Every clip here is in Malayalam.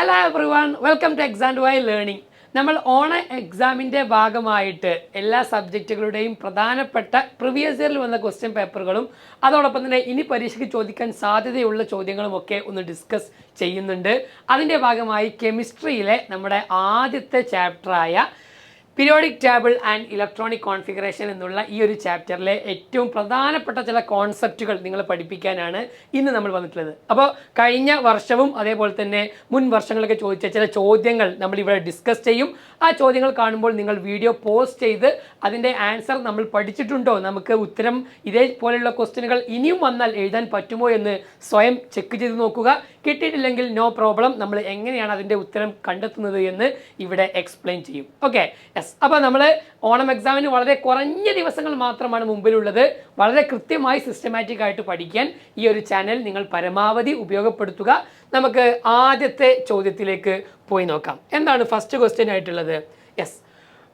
Hello everyone, welcome to XandY Learning. നമ്മൾ ഓണ എക്സാമിൻ്റെ ഭാഗമായിട്ട് എല്ലാ സബ്ജക്റ്റുകളുടെയും പ്രധാനപ്പെട്ട പ്രീവിയസ് ഇയറിൽ വന്ന ക്വസ്റ്റ്യൻ പേപ്പറുകളും അതോടൊപ്പം തന്നെ ഇനി പരീക്ഷയ്ക്ക് ചോദിക്കാൻ സാധ്യതയുള്ള ചോദ്യങ്ങളും ഒക്കെ ഒന്ന് ഡിസ്കസ് ചെയ്യുന്നുണ്ട്. അതിൻ്റെ ഭാഗമായി കെമിസ്ട്രിയിലെ നമ്മുടെ ആദ്യത്തെ ചാപ്റ്ററായ periodic table and electronic configuration എന്നുള്ള ഈ ഒരു ചാപ്റ്ററിലെ ഏറ്റവും പ്രധാനപ്പെട്ട ചില കോൺസെപ്റ്റുകൾ നിങ്ങളെ പഠിപ്പിക്കാനാണ് ഇന്ന് നമ്മൾ വന്നിട്ടുള്ളത്. അപ്പോൾ കഴിഞ്ഞ വർഷവും അതേപോലെ തന്നെ മുൻ വർഷങ്ങളൊക്കെ ചോദിച്ച ചില ചോദ്യങ്ങൾ നമ്മളിവിടെ ഡിസ്കസ് ചെയ്യും. ആ ചോദ്യങ്ങൾ കാണുമ്പോൾ നിങ്ങൾ വീഡിയോ പോസ്റ്റ് ചെയ്ത് അതിൻ്റെ ആൻസർ നമ്മൾ പഠിച്ചിട്ടുണ്ടോ, നമുക്ക് ഉത്തരം ഇതേപോലെയുള്ള ക്വസ്റ്റ്യനുകൾ ഇനിയും വന്നാൽ എഴുതാൻ പറ്റുമോ എന്ന് സ്വയം ചെക്ക് ചെയ്ത് നോക്കുക. കിട്ടിയിട്ടില്ലെങ്കിൽ നോ പ്രോബ്ലം, നമ്മൾ എങ്ങനെയാണ് അതിൻ്റെ ഉത്തരം കണ്ടെത്തുന്നത് എന്ന് ഇവിടെ എക്സ്പ്ലെയിൻ ചെയ്യും. ഓക്കെ, അപ്പോൾ നമ്മൾ ഓണം എക്സാമിന് വളരെ കുറഞ്ഞ ദിവസങ്ങൾ മാത്രമാണ് മുമ്പിലുള്ളത്. വളരെ കൃത്യമായി സിസ്റ്റമാറ്റിക് ആയിട്ട് പഠിക്കാൻ ഈ ഒരു ചാനൽ നിങ്ങൾ പരമാവധി ഉപയോഗപ്പെടുത്തുക. നമുക്ക് ആദ്യത്തെ ചോദ്യത്തിലേക്ക് പോയി നോക്കാം. എന്താണ് ഫസ്റ്റ് ക്വസ്റ്റ്യൻ ആയിട്ടുള്ളത്? Yes,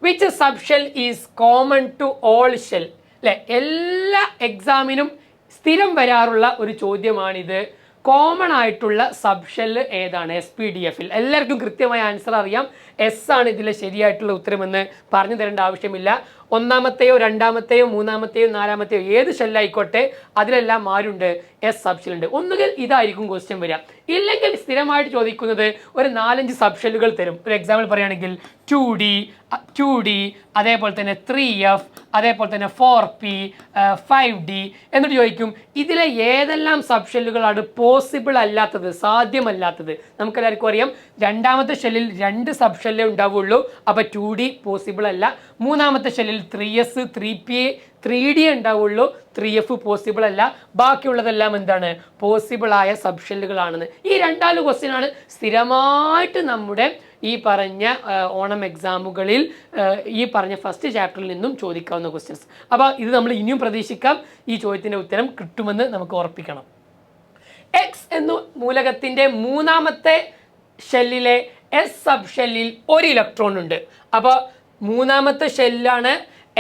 which sub shell is common to all shell? അല്ലെ, എല്ലാ എക്സാമിനും സ്ഥിരം വരാറുള്ള ഒരു ചോദ്യമാണിത്. കോമൺ ആയിട്ടുള്ള സബ് ഷെല്ല് ഏതാണ്? SPDF-ൽ എല്ലാവർക്കും കൃത്യമായ ആൻസർ അറിയാം. എസ് ആണ് ഇതിലെ ശരിയായിട്ടുള്ള ഉത്തരമെന്ന് പറഞ്ഞു തരേണ്ട ആവശ്യമില്ല. ഒന്നാമത്തെയോ രണ്ടാമത്തെയോ മൂന്നാമത്തെയോ നാലാമത്തെയോ ഏത് ഷെല്ലായിക്കോട്ടെ അതിലെല്ലാം ആരുണ്ട്? എസ് സബ് ഷെല്ലുണ്ട്. ഒന്നുകിൽ ഇതായിരിക്കും ക്വസ്റ്റ്യൻ വരിക, ഇല്ലെങ്കിൽ സ്ഥിരമായിട്ട് ചോദിക്കുന്നത് ഒരു 4-5 സബ് ഷെല്ലുകൾ തരും. ഒരു എക്സാമ്പിൾ പറയുകയാണെങ്കിൽ 2D, അതേപോലെ തന്നെ 3F, അതേപോലെ തന്നെ 4P, 5D എന്നിട്ട് ചോദിക്കും ഇതിലെ ഏതെല്ലാം സബ് ഷെല്ലുകളാണ് പോസിബിൾ അല്ലാത്തത്, സാധ്യമല്ലാത്തത്. നമുക്കെല്ലാവർക്കും അറിയാം രണ്ടാമത്തെ ഷെല്ലിൽ 2 സബ് ഷെല്ലേ ഉണ്ടാവുള്ളൂ, അപ്പോൾ 2D പോസിബിൾ അല്ല. മൂന്നാമത്തെ ഷെല്ലിൽ 3S, 3PA, 3D ഉണ്ടാവുള്ളൂ, 3F പോസിബിൾ അല്ല. ബാക്കിയുള്ളതെല്ലാം എന്താണ്? പോസിബിൾ ആയ സബ് ഷെല്ലുകളാണെന്ന്. ഈ 2 ക്വസ്റ്റ്യൻ ആണ് സ്ഥിരമായിട്ട് നമ്മുടെ ഈ പറഞ്ഞ ഓണം എക്സാമുകളിൽ ഈ പറഞ്ഞ ഫസ്റ്റ് ചാപ്റ്ററിൽ നിന്നും ചോദിക്കാവുന്ന ക്വസ്റ്റ്യൻസ്. അപ്പോൾ ഇത് നമ്മൾ ഇനിയും പ്രതീക്ഷിക്കാം. ഈ ചോദ്യത്തിൻ്റെ ഉത്തരം കിട്ടുമെന്ന് നമുക്ക് ഉറപ്പിക്കണം. എക്സ് എന്ന മൂലകത്തിൻ്റെ മൂന്നാമത്തെ ഷെല്ലിലെ എസ് സബ് ഷെല്ലിൽ ഒരു ഇലക്ട്രോൺ ഉണ്ട്. അപ്പോൾ മൂന്നാമത്തെ ഷെല്ലാണ്,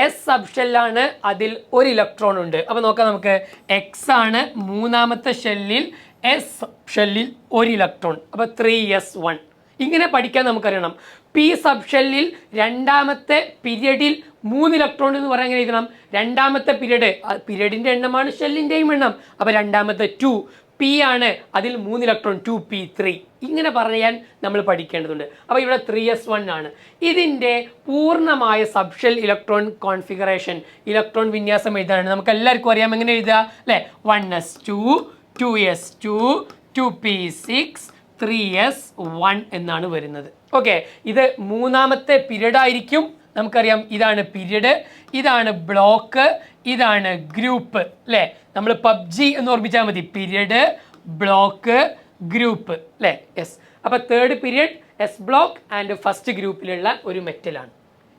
എസ് സബ് ഷെല്ലാണ്, അതിൽ ഒരു ഇലക്ട്രോൺ ഉണ്ട്. അപ്പോൾ നോക്കാം നമുക്ക്. എക്സ് ആണ് മൂന്നാമത്തെ ഷെല്ലിൽ, എസ് ഷെല്ലിൽ ഒരു ഇലക്ട്രോൺ, അപ്പോൾ 3s1. ഇങ്ങനെ പഠിക്കാൻ നമുക്കറിയണം. പി സബ് ഷെല്ലിൽ രണ്ടാമത്തെ പീരിയഡിൽ 3 ഇലക്ട്രോൺ എന്ന് പറയാൻ എങ്ങനെ എഴുതണം? രണ്ടാമത്തെ പീരിയഡിൻ്റെ എണ്ണമാണ് ഷെല്ലിൻ്റെയും എണ്ണം. അപ്പോൾ രണ്ടാമത്തെ 2 P ആണ്, അതിൽ 3 ഇലക്ട്രോൺ, 2p3. ഇങ്ങനെ പറയാൻ നമ്മൾ പഠിക്കേണ്ടതുണ്ട്. അപ്പോൾ ഇവിടെ 3s1 ആണ്. ഇതിൻ്റെ പൂർണ്ണമായ സബ്ഷെൽ ഇലക്ട്രോൺ കോൺഫിഗറേഷൻ, ഇലക്ട്രോൺ വിന്യാസം എഴുതാനാണ്. നമുക്ക് എല്ലാവർക്കും അറിയാം എങ്ങനെ എഴുതുക അല്ലേ? 1s2, 2s2, 2p6, 3s1 എന്നാണ് വരുന്നത്. ഓക്കെ, ഇത് മൂന്നാമത്തെ പീരീഡ് ആയിരിക്കും. നമുക്കറിയാം ഇതാണ് പീരീഡ്, ഇതാണ് ബ്ലോക്ക്, ഇതാണ് ഗ്രൂപ്പ് അല്ലേ? നമ്മൾ PUBG എന്ന് ഓർമ്മിച്ചാൽ മതി. പീരീഡ്, ബ്ലോക്ക്, ഗ്രൂപ്പ് അല്ലേ? യെസ്. അപ്പോൾ third period, S block and first ഗ്രൂപ്പിലുള്ള ഒരു മെറ്റലാണ്.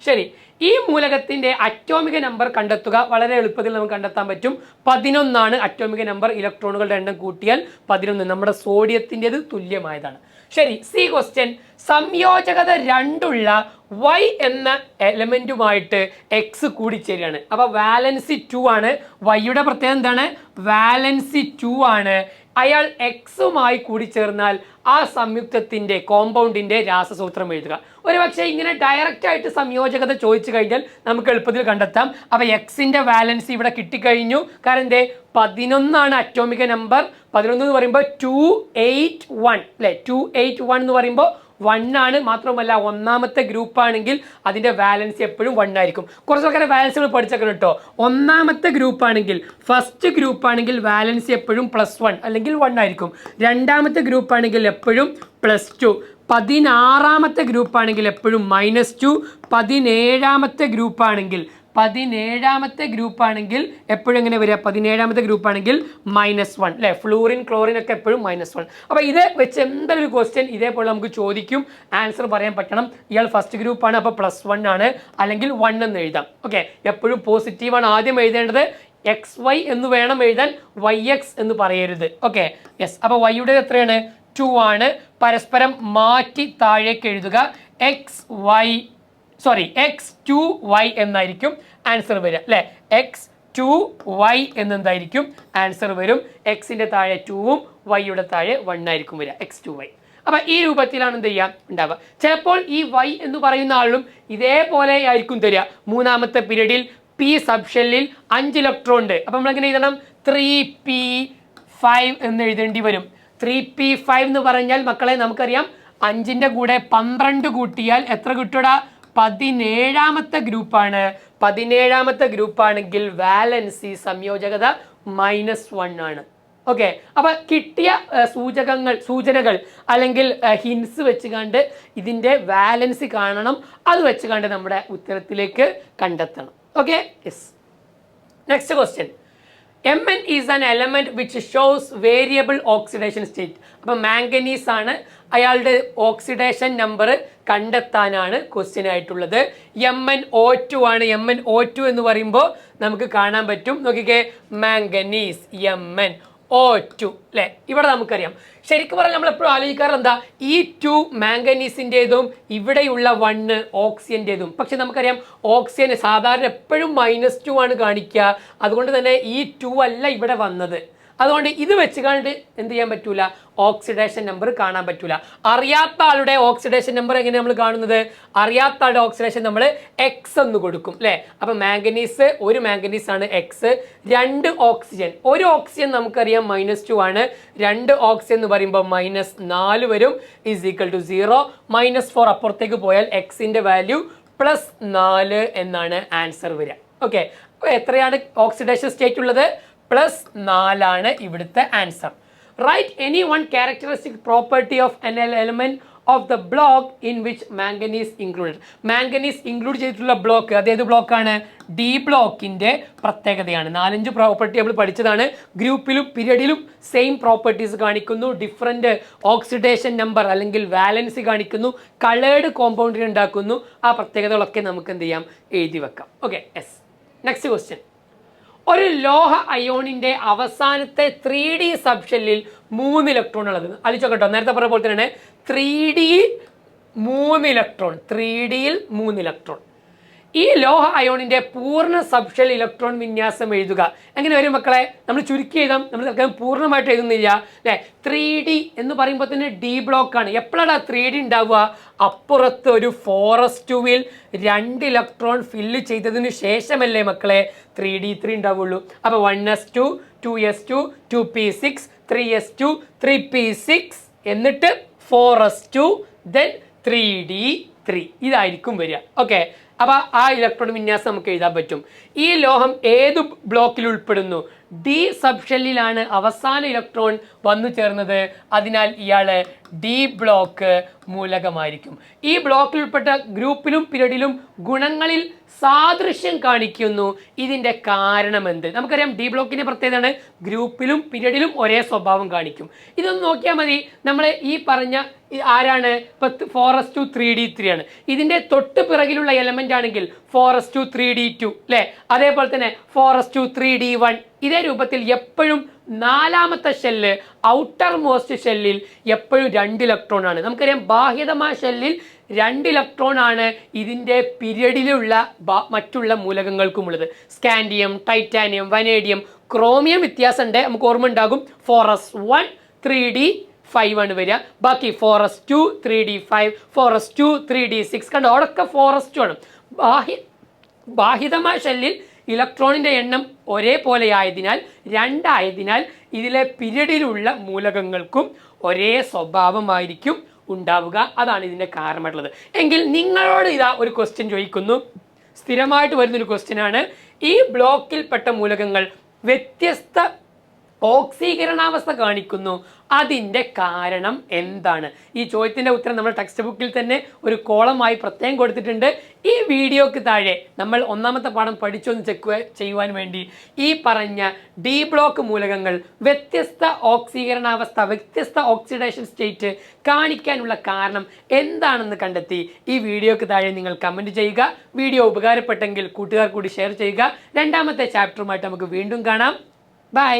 ശരി, ഈ മൂലകത്തിൻ്റെ അറ്റോമിക നമ്പർ കണ്ടെത്തുക. വളരെ എളുപ്പത്തിൽ നമുക്ക് കണ്ടെത്താൻ പറ്റും. 11 ആണ് അറ്റോമിക നമ്പർ. ഇലക്ട്രോണുകളുടെ എണ്ണം കൂട്ടിയാൽ 11. നമ്മുടെ സോഡിയത്തിൻ്റെത് തുല്യമായതാണ്. ശരി, സി ക്വസ്റ്റ്യൻ. സംയോജകത 2 Y എന്ന എലമെൻറ്റുമായിട്ട് എക്സ് കൂടിച്ചേരുകയാണ്. അപ്പോൾ വാലൻസി 2 ആണ്. വൈയുടെ പ്രത്യേകത എന്താണ്? വാലൻസി 2 ആണ്. അയാൾ എക്സുമായി കൂടിച്ചേർന്നാൽ ആ സംയുക്തത്തിൻ്റെ കോമ്പൗണ്ടിൻ്റെ രാസസൂത്രം എഴുതുക. ഒരു പക്ഷേ ഇങ്ങനെ ഡയറക്റ്റ് ആയിട്ട് സംയോജകത ചോദിച്ചു കഴിഞ്ഞാൽ നമുക്ക് എളുപ്പത്തിൽ കണ്ടെത്താം. അപ്പോൾ എക്സിൻ്റെ വാലൻസി ഇവിടെ കിട്ടിക്കഴിഞ്ഞു. കാരണം എന്തേ? 11 ആണ് അറ്റോമിക നമ്പർ. 11 എന്ന് പറയുമ്പോൾ 281 അല്ലേ? 281 എന്ന് പറയുമ്പോൾ 1 ആണ്. മാത്രമല്ല ഒന്നാമത്തെ ഗ്രൂപ്പ് ആണെങ്കിൽ അതിൻ്റെ വാലൻസി എപ്പോഴും 1 ആയിരിക്കും. കുറച്ച് ആൾക്കാരെ വാലൻസികൾ പഠിച്ചേക്കണം കേട്ടോ. ഒന്നാമത്തെ ഗ്രൂപ്പ് ആണെങ്കിൽ, ഫസ്റ്റ് ഗ്രൂപ്പ് ആണെങ്കിൽ വാലൻസി എപ്പോഴും +1 അല്ലെങ്കിൽ 1 ആയിരിക്കും. രണ്ടാമത്തെ ഗ്രൂപ്പ് ആണെങ്കിൽ എപ്പോഴും +2. 16ാമത്തെ ഗ്രൂപ്പ് ആണെങ്കിൽ എപ്പോഴും -2. 17ാമത്തെ ഗ്രൂപ്പ് ആണെങ്കിൽ എപ്പോഴും എങ്ങനെ വരിക? 17ാമത്തെ ഗ്രൂപ്പ് ആണെങ്കിൽ -1 അല്ലേ? ഫ്ലൂറിൻ, ക്ലോറിൻ ഒക്കെ എപ്പോഴും -1. അപ്പോൾ ഇത് വെച്ച് എന്തെങ്കിലും ഒരു ക്വസ്റ്റ്യൻ ഇതേപോലെ നമുക്ക് ചോദിക്കും. ആൻസർ പറയാൻ പറ്റണം. ഇയാൾ ഫസ്റ്റ് ഗ്രൂപ്പാണ്, അപ്പോൾ +1 ആണ്, അല്ലെങ്കിൽ 1 എന്ന് എഴുതാം. ഓക്കെ, എപ്പോഴും പോസിറ്റീവാണ് ആദ്യം എഴുതേണ്ടത്. XY എന്ന് വേണം എഴുതാൻ, YX എന്ന് പറയരുത്. Okay, yes. അപ്പോൾ വൈയുടെ എത്രയാണ്? 2 ആണ്. പരസ്പരം മാറ്റി താഴേക്ക് എഴുതുക. X2Y എന്നായിരിക്കും ആൻസർ വരിക അല്ലേ? X2Y എന്നെന്തായിരിക്കും ആൻസർ വരും. എക്സിൻ്റെ താഴെ 2ഉം വൈയുടെ താഴെ 1 ആയിരിക്കും വരിക. X2Y. അപ്പോൾ ഈ രൂപത്തിലാണ് എന്ത് ചെയ്യുക ഉണ്ടാവുക. ചിലപ്പോൾ ഈ y എന്ന് പറയുന്ന ആളും ഇതേപോലെ ആയിരിക്കും തരിക. മൂന്നാമത്തെ പീരീഡിൽ പി സബ്ഷെല്ലിൽ 5 ഇലക്ട്രോൺ ഉണ്ട്. അപ്പം നമ്മളെങ്ങനെ എഴുതണം 3p5 എന്ന് എഴുതേണ്ടി വരും. 3p5 എന്ന് പറഞ്ഞാൽ മക്കളെ നമുക്കറിയാം 5ന്റെ കൂടെ 12 കൂട്ടിയാൽ എത്ര കിട്ടുടാ? 17ാമത്തെ ഗ്രൂപ്പാണ്. 17ാമത്തെ ഗ്രൂപ്പാണെങ്കിൽ വാലൻസി സംയോജകത -1 ആണ്. ഓക്കെ, അപ്പൊ കിട്ടിയ സൂചനകൾ അല്ലെങ്കിൽ ഹിൻസ് വെച്ചുകൊണ്ട് ഇതിന്റെ വാലൻസി കാണണം. അത് വെച്ചുകൊണ്ട് നമ്മുടെ ഉത്തരത്തിലേക്ക് കണ്ടെത്തണം. Okay, yes. Next question. Mn is an element which shows variable oxidation state. അപ്പം മാംഗനീസ് ആണ്, അയാളുടെ ഓക്സിഡേഷൻ നമ്പർ കണ്ടെത്താനാണ് ക്വസ്റ്റ്യൻ ആയിട്ടുള്ളത്. MnO2 ആണ്. MnO2 എന്ന് പറയുമ്പോൾ നമുക്ക് കാണാൻ പറ്റും, നോക്കിക്കേ, മാംഗനീസ് MnO2 അല്ലേ? ഇവിടെ നമുക്കറിയാം. ശരിക്കും പറഞ്ഞാൽ നമ്മൾ എപ്പോഴും ആലോചിക്കാറ് എന്താ, ഈ 2 മാംഗനീസിൻ്റെതും ഇവിടെയുള്ള 1 ഓക്സിജൻ്റെതും. പക്ഷെ നമുക്കറിയാം ഓക്സിജൻ സാധാരണ എപ്പോഴും -2 ആണ് കാണിക്കുക. അതുകൊണ്ട് തന്നെ ഈ 2 അല്ല ഇവിടെ വന്നത്. അതുകൊണ്ട് ഇത് വെച്ചുകൊണ്ട് എന്ത് ചെയ്യാൻ പറ്റൂല, ഓക്സിഡേഷൻ നമ്പർ കാണാൻ പറ്റൂല. അറിയാത്ത ആളുടെ ഓക്സിഡേഷൻ നമ്പർ എങ്ങനെ നമ്മൾ കാണുന്നത്? അറിയാത്ത ആളുടെ ഓക്സിഡേഷൻ നമ്മൾ X എന്ന് കൊടുക്കും അല്ലേ? അപ്പം മാംഗനീസ്, ഒരു മാംഗനീസ് ആണ് X. 2 ഓക്സിജൻ, ഒരു ഓക്സിജൻ നമുക്കറിയാം -2 ആണ്. 2 ഓക്സിജൻ എന്ന് പറയുമ്പോൾ -4 വരും, =0. -4 അപ്പുറത്തേക്ക് പോയാൽ Xന്റെ വാല്യൂ +4 എന്നാണ് ആൻസർ വരിക. ഓക്കെ, അപ്പോൾ എത്രയാണ് ഓക്സിഡേഷൻ സ്റ്റേറ്റ് ഉള്ളത്? +4 ആണ് ഇവിടുത്തെ answer. Right any one characteristic property of an element of the block in which manganese included. Manganese include ചെയ്തിട്ടുള്ള ബ്ലോക്ക് അതേത് ബ്ലോക്കാണ്? ഡി ബ്ലോക്കിന്റെ പ്രത്യേകതയാണ്. 4-5 പ്രോപ്പർട്ടി നമ്മൾ പഠിച്ചതാണ്. ഗ്രൂപ്പിലും പീരിയഡിലും സെയിം പ്രോപ്പർട്ടീസ് കാണിക്കുന്നു, ഡിഫറെൻറ്റ് ഓക്സിഡേഷൻ നമ്പർ അല്ലെങ്കിൽ വാലൻസി കാണിക്കുന്നു, കളേർഡ് കോമ്പൗണ്ടിൽ ഉണ്ടാക്കുന്നു. ആ പ്രത്യേകതകളൊക്കെ നമുക്ക് എന്ത് ചെയ്യാം, എഴുതി വെക്കാം. Okay, yes. Next question. ഒരു ലോഹ അയോണിന്റെ അവസാനത്തെ 3D സബ്ഷെല്ലിൽ 3 ഇലക്ട്രോൺ ഉള്ളത്. ആലോചിച്ചോട്ടോ, നേരത്തെ പറഞ്ഞ പോലെ തന്നെ 3Dയിൽ 3 ഇലക്ട്രോൺ, 3Dയിൽ 3 ഇലക്ട്രോൺ. ഈ ലോഹ അയോണിന്റെ പൂർണ്ണ സബ്ഷെൽ ഇലക്ട്രോൺ വിന്യാസം എഴുതുക. എങ്ങനെ വരും മക്കളെ? നമ്മൾ ചുരുക്കി എഴുതാം, നമ്മൾ പൂർണ്ണമായിട്ട് എഴുതുന്നില്ല അല്ലേ? 3D എന്ന് പറയുമ്പോൾ തന്നെ ഡി ബ്ലോക്ക് ആണ്. എപ്പോഴാണ് 3D ഉണ്ടാവുക? അപ്പുറത്ത് ഒരു 4s2-ൽ 2 ഇലക്ട്രോൺ ഫില്ല് ചെയ്തതിന് ശേഷമല്ലേ മക്കളെ 3D3 ഉണ്ടാവുള്ളൂ. അപ്പോൾ 1s2, 2s2, 2p6, 3s2, 3p6 എന്നിട്ട് 4s2, then 3d3. ഇതായിരിക്കും വരിക. ഓക്കെ, അപ്പോൾ ആ ഇലക്ട്രോൺ വിന്യാസം നമുക്ക് എഴുതാൻ പറ്റും. ഈ ലോഹം ഏത് ബ്ലോക്കിൽ ഉൾപ്പെടുന്നു? ഡി സബ്ഷെല്ലിലാണ് അവസാന ഇലക്ട്രോൺ വന്നു ചേർന്നത്. അതിനാൽ ഇയാൾ ഡി ബ്ലോക്ക് മൂലകമായിരിക്കും. ഈ ബ്ലോക്കിൽ ഉൾപ്പെട്ട ഗ്രൂപ്പിലും പീരിയഡിലും ഗുണങ്ങളിൽ സാദൃശ്യം കാണിക്കുന്നു. ഇതിൻ്റെ കാരണം എന്ത്? നമുക്കറിയാം ഡി ബ്ലോക്കിൻ്റെ പ്രത്യേകതയാണ് ഗ്രൂപ്പിലും പീരിയഡിലും ഒരേ സ്വഭാവം കാണിക്കും. ഇതൊന്ന് നോക്കിയാൽ മതി. നമ്മൾ ഈ പറഞ്ഞ ആരാണ്? 4s2 3d3 ആണ്. ഇതിൻ്റെ തൊട്ട് പിറകിലുള്ള എലമെൻ്റ് ആണെങ്കിൽ 4s2 3d2 അല്ലേ? അതേപോലെ തന്നെ 4s2 3d1. ഇതേ രൂപത്തിൽ എപ്പോഴും 4ാമത്തെ ഷെല്ല്, ഔട്ടർ മോസ്റ്റ് ഷെല്ലിൽ എപ്പോഴും 2 ഇലക്ട്രോൺ ആണ്. നമുക്കറിയാം ബാഹ്യതമായ ഷെല്ലിൽ 2 ഇലക്ട്രോൺ ആണ് ഇതിൻ്റെ പീരിയഡിലുള്ള മറ്റുള്ള മൂലകങ്ങൾക്കുമുള്ളത്. സ്കാൻഡിയം, ടൈറ്റാനിയം, വനേഡിയം, ക്രോമിയം വ്യത്യാസമുണ്ട്, നമുക്ക് ഓർമ്മ ഉണ്ടാകും. 4s1 3d5 ആണ് വരിക. ബാക്കി 4s2 3d5, 4s2 3d6. കണ്ടോ, അവിടെയൊക്കെ 4s2 ആണ്. ബാഹ്യതമായ ഷെല്ലിൽ ഇലക്ട്രോണിൻ്റെ എണ്ണം ഒരേപോലെ ആയതിനാൽ, 2 ആയതിനാൽ ഇതിലെ പീരിയഡിലുള്ള മൂലകങ്ങൾക്കും ഒരേ സ്വഭാവമായിരിക്കും ഉണ്ടാവുക. അതാണ് ഇതിൻ്റെ കാരണമായിട്ടുള്ളത്. എങ്കിൽ നിങ്ങളോട് ഇതാ ഒരു ക്വസ്റ്റ്യൻ ചോദിക്കുന്നു, സ്ഥിരമായിട്ട് വരുന്നൊരു ക്വസ്റ്റ്യനാണ്. ഈ ബ്ലോക്കിൽപ്പെട്ട മൂലകങ്ങൾ വ്യത്യസ്ത ഓക്സീകരണാവസ്ഥ കാണിക്കുന്നു, അതിൻ്റെ കാരണം എന്താണ്? ഈ ചോദ്യത്തിൻ്റെ ഉത്തരം നമ്മൾ ടെക്സ്റ്റ് ബുക്കിൽ തന്നെ ഒരു കോളമായി പ്രത്യേകം കൊടുത്തിട്ടുണ്ട്. ഈ വീഡിയോക്ക് താഴെ നമ്മൾ 1ാമത്തെ പാഠം പഠിച്ചൊന്ന് ചെക്ക് ചെയ്യുവാൻ വേണ്ടി ഈ പറഞ്ഞ ഡി ബ്ലോക്ക് മൂലകങ്ങൾ വ്യത്യസ്ത ഓക്സീകരണാവസ്ഥ, വ്യത്യസ്ത ഓക്സിഡേഷൻ സ്റ്റേറ്റ് കാണിക്കാനുള്ള കാരണം എന്താണെന്ന് കണ്ടെത്തി ഈ വീഡിയോക്ക് താഴെ നിങ്ങൾ കമൻറ്റ് ചെയ്യുക. വീഡിയോ ഉപകാരപ്പെട്ടെങ്കിൽ കൂട്ടുകാർ കൂടി ഷെയർ ചെയ്യുക. 2ാമത്തെ ചാപ്റ്ററുമായിട്ട് നമുക്ക് വീണ്ടും കാണാം. ബൈ.